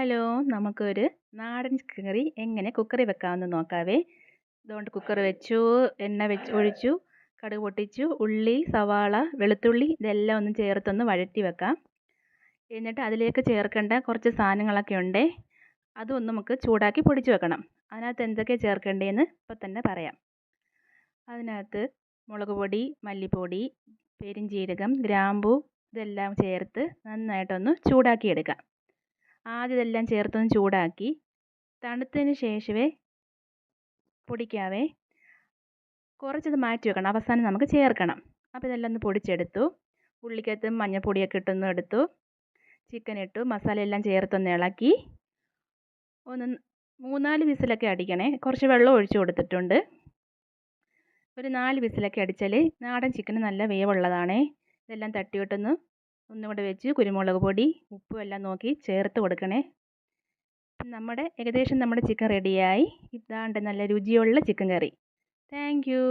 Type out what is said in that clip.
Hello, നമുക്കൊരു നാടൻ chicken കറി എങ്ങനെ കുക്കറിൽ വെക്കാമെന്ന് നോക്കാവേ. അതുകൊണ്ട് കുക്കർ വെച്ചു, എണ്ണ ഒഴിച്ചു, കടുക് പൊട്ടിച്ചു, ഉള്ളി, സവാള, വെളുത്തുള്ളി ഇതെല്ലാം ഒന്ന് ചേർത്തൊന്ന് വഴറ്റി വെക്കാം. എന്നിട്ട് അതിലേക്ക് ചേർക്കേണ്ട കുറച്ച് സാധനങ്ങളൊക്കെ ഉണ്ട്. അതൊന്ന് നമുക്ക് ചൂടാക്കി പൊടിച്ച് വെക്കണം. അതിനകത്ത് എന്തൊക്കെ ചേർക്കേണ്ടതെന്ന് ഇപ്പം തന്നെ പറയാം. അതിനകത്ത് മുളക് പൊടി, മല്ലിപ്പൊടി, പെരുംജീരകം, ഗ്രാമ്പൂ ഇതെല്ലാം ചേർത്ത് നന്നായിട്ടൊന്ന് ചൂടാക്കിയെടുക്കാം. ആദ്യം ഇതെല്ലാം ചേർത്തൊന്ന് ചൂടാക്കി തണുത്തതിന് ശേഷമേ പൊടിക്കാവേ. കുറച്ചത് മാറ്റി വെക്കണം, അവസാനം നമുക്ക് ചേർക്കണം. അപ്പോൾ ഇതെല്ലാം ഒന്ന് പൊടിച്ചെടുത്തു. ഉള്ളിക്കകത്ത് മഞ്ഞൾപ്പൊടിയൊക്കെ ഇട്ടൊന്ന് എടുത്തു. ചിക്കൻ ഇട്ടു, മസാല എല്ലാം ചേർത്തൊന്ന് ഇളക്കി ഒന്ന് 3-4 വിസിലൊക്കെ അടിക്കണേ. കുറച്ച് വെള്ളം ഒഴിച്ചു കൊടുത്തിട്ടുണ്ട്. ഒരു 4 വിസിലൊക്കെ അടിച്ചാൽ നാടൻ ചിക്കന് നല്ല വേവുള്ളതാണേ. ഇതെല്ലാം തട്ടിയിട്ടൊന്ന് ഒന്നുകൂടെ വെച്ച് കുരുമുളക് പൊടി, ഉപ്പും എല്ലാം നോക്കി ചേർത്ത് കൊടുക്കണേ. ഏകദേശം നമ്മുടെ ചിക്കൻ റെഡിയായി. ഇതാണ്ട് നല്ല രുചിയുള്ള ചിക്കൻ കറി. Thank you.